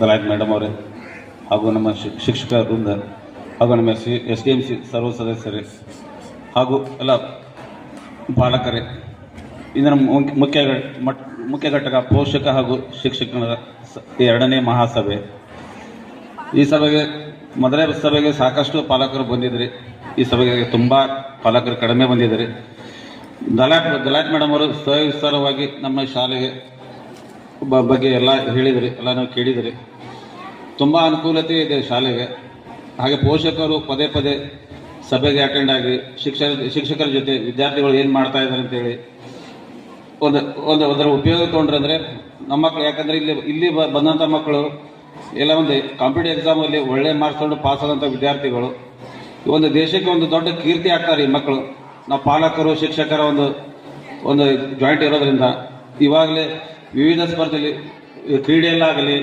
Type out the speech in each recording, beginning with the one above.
ದಲಾಯತ್ madam ಅವರೇ ಹಾಗೂ ನಮ್ಮ ಶಿಕ್ಷಕ ವೃಂದ ಹಾಗೂ ನಮ್ಮ SDMC ಸರ್ವ ಸದಸ್ಯರೇ ಹಾಗೂ ಎಲ್ಲ ಪಾಲಕರೇ, ಇದರ ಮುಖ್ಯ ಘಟಕ ಪೋಷಕ ಹಾಗೂ ಶಿಕ್ಷಕರ ಎರಡನೇ ಮಹಾಸಭೆ. ಈ ಸಭೆಗೆ ಮೊದಲೇ ಸಭೆಗೆ ಸಾಕಷ್ಟು ಪಾಲಕರು ಬಂದಿದ್ದರು. ಈ ಸಭೆಗೆ ತುಂಬ ಪಾಲಕರು ಕಡಿಮೆ ಬಂದಿದ್ದಾರೆ. ದಲಾಯತ್ ಮೇಡಮ್ ಅವರು ಸವಿಸ್ತಾರವಾಗಿ ನಮ್ಮ ಶಾಲೆಗೆ ಬಗ್ಗೆ ಎಲ್ಲ ಹೇಳಿದ್ರಿ, ಎಲ್ಲ ನಾವು ಕೇಳಿದ್ರಿ. ತುಂಬ ಅನುಕೂಲತೆ ಇದೆ ಶಾಲೆಗೆ. ಹಾಗೆ ಪೋಷಕರು ಪದೇ ಪದೇ ಸಭೆಗೆ ಅಟೆಂಡ್ ಆಗಿ ಶಿಕ್ಷಕರ ಜೊತೆ ವಿದ್ಯಾರ್ಥಿಗಳು ಏನು ಮಾಡ್ತಾ ಇದ್ದಾರೆ ಅಂತೇಳಿ ಅದರ ಉಪಯೋಗ ತೊಗೊಂಡ್ರೆ ಅಂದರೆ ನಮ್ಮ ಮಕ್ಕಳು, ಯಾಕಂದರೆ ಇಲ್ಲಿ ಬಂದಂಥ ಮಕ್ಕಳು ಎಲ್ಲ ಒಂದು ಕಾಂಪಿಟೇಟಿವ್ ಎಕ್ಸಾಮಲ್ಲಿ ಒಳ್ಳೆ ಮಾರ್ಕ್ಸ್ ತೊಗೊಂಡು ಪಾಸ್ ಆದಂಥ ವಿದ್ಯಾರ್ಥಿಗಳು ಒಂದು ದೇಶಕ್ಕೆ ಒಂದು ದೊಡ್ಡ ಕೀರ್ತಿ ಆಗ್ತಾರೆ ಈ ಮಕ್ಕಳು. ನಾವು ಪಾಲಕರು ಶಿಕ್ಷಕರ ಒಂದು ಜಾಯಿಂಟ್ ಇರೋದ್ರಿಂದ ಇವಾಗಲೇ ವಿವಿಧ ಸ್ಪರ್ಧೆಯಲ್ಲಿ ಕ್ರೀಡೆಯಲ್ಲಾಗಲಿ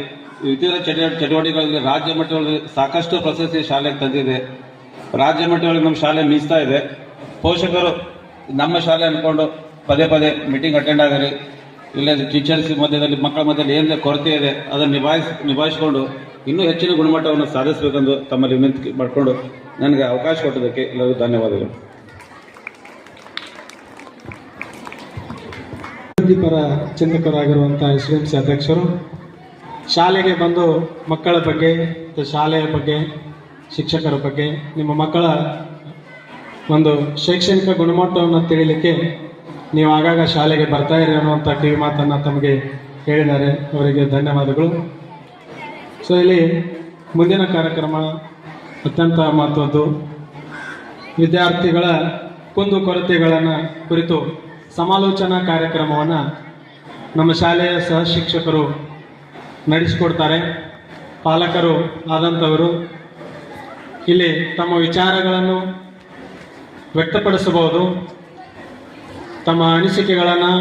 ಇತರ ಚಟುವಟಿಕೆಗಳಲ್ಲಿ ರಾಜ್ಯ ಮಟ್ಟದಲ್ಲಿ ಸಾಕಷ್ಟು ಪ್ರಶಸ್ತಿ ಶಾಲೆಗೆ ತಂದಿದೆ. ರಾಜ್ಯ ಮಟ್ಟದಲ್ಲಿ ನಮ್ಮ ಶಾಲೆ ಮೀಸ್ತಾ ಇದೆ. ಪೋಷಕರು ನಮ್ಮ ಶಾಲೆ ಅಂದ್ಕೊಂಡು ಪದೇ ಪದೇ ಮೀಟಿಂಗ್ ಅಟೆಂಡ್ ಆಗಿರಿ. ಇಲ್ಲ ಟೀಚರ್ಸ್ ಮಧ್ಯದಲ್ಲಿ ಮಕ್ಕಳ ಮಧ್ಯದಲ್ಲಿ ಏನು ಕೊರತೆ ಇದೆ ಅದನ್ನು ನಿಭಾಯಿಸಿಕೊಂಡು ಇನ್ನೂ ಹೆಚ್ಚಿನ ಗುಣಮಟ್ಟವನ್ನು ಸಾಧಿಸಬೇಕೆಂದು ತಮ್ಮಲ್ಲಿ ವಿನಂತಿ ಮಾಡಿಕೊಂಡು ನನಗೆ ಅವಕಾಶ ಕೊಟ್ಟದಕ್ಕೆ ಎಲ್ಲರಿಗೂ ಧನ್ಯವಾದಗಳು. ಪರ ಚಿಂತಕರಾಗಿರುವಂಥ SDMC ಅಧ್ಯಕ್ಷರು, ಶಾಲೆಗೆ ಬಂದು ಮಕ್ಕಳ ಬಗ್ಗೆ ಮತ್ತು ಶಾಲೆಯ ಬಗ್ಗೆ ಶಿಕ್ಷಕರ ಬಗ್ಗೆ ನಿಮ್ಮ ಮಕ್ಕಳ ಒಂದು ಶೈಕ್ಷಣಿಕ ಗುಣಮಟ್ಟವನ್ನು ತಿಳಿಲಿಕ್ಕೆ ನೀವು ಆಗಾಗ ಶಾಲೆಗೆ ಬರ್ತಾ ಇರಿ ಅನ್ನುವಂಥ ಕಿವಿ ಮಾತನ್ನು ತಮಗೆ ಹೇಳಿದ್ದಾರೆ. ಅವರಿಗೆ ಧನ್ಯವಾದಗಳು. ಸೊ ಇಲ್ಲಿ ಮುಂದಿನ ಕಾರ್ಯಕ್ರಮ ಅತ್ಯಂತ ಮಹತ್ವದ್ದು. ವಿದ್ಯಾರ್ಥಿಗಳ ಕುಂದುಕೊರತೆಗಳನ್ನು ಕುರಿತು ಸಮಾಲೋಚನಾ ಕಾರ್ಯಕ್ರಮವನ್ನು ನಮ್ಮ ಶಾಲೆಯ ಸಹ ಶಿಕ್ಷಕರು ನಡೆಸಿಕೊಡ್ತಾರೆ. ಪಾಲಕರು ಆದಂಥವರು ಇಲ್ಲಿ ತಮ್ಮ ವಿಚಾರಗಳನ್ನು ವ್ಯಕ್ತಪಡಿಸಬಹುದು. ತಮ್ಮ ಅನಿಸಿಕೆಗಳನ್ನು,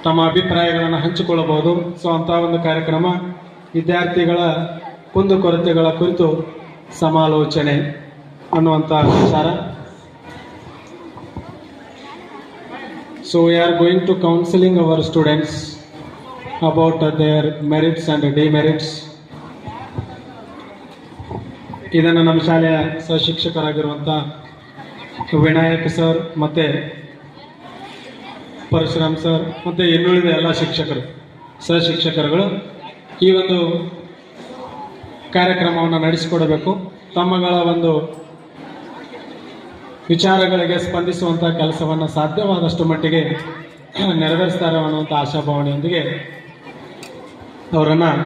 ತಮ್ಮ ಅಭಿಪ್ರಾಯಗಳನ್ನು ಹಂಚಿಕೊಳ್ಳಬಹುದು. ಸೊ ಅಂಥ ಒಂದು ಕಾರ್ಯಕ್ರಮ ವಿದ್ಯಾರ್ಥಿಗಳ ಕುಂದುಕೊರತೆಗಳ ಕುರಿತು ಸಮಾಲೋಚನೆ ಅನ್ನುವಂಥ ವಿಚಾರ. So we are going to counseling our students about their merits and demerits. ಇದನ್ನು ನಮ್ಮ ಶಾಲೆಯ ಸಹ ಶಿಕ್ಷಕರಾಗಿರುವಂಥ ವಿನಾಯಕ್ ಸರ್ ಮತ್ತು ಪರಶುರಾಮ್ ಸರ್ ಮತ್ತು ಇನ್ನುಳಿದ ಎಲ್ಲ ಶಿಕ್ಷಕರು ಸಹ ಶಿಕ್ಷಕರುಗಳು ಈ ಒಂದು ಕಾರ್ಯಕ್ರಮವನ್ನು ನಡೆಸಿಕೊಡಬೇಕು. ತಮ್ಮಗಳ ಒಂದು ವಿಚಾರಗಳಿಗೆ ಸ್ಪಂದಿಸುವಂಥ ಕೆಲಸವನ್ನು ಸಾಧ್ಯವಾದಷ್ಟು ಮಟ್ಟಿಗೆ ನೆರವೇರಿಸ್ತಾರೆ ಅನ್ನುವಂಥ ಆಶಾಭಾವನೆಯೊಂದಿಗೆ ಅವರನ್ನು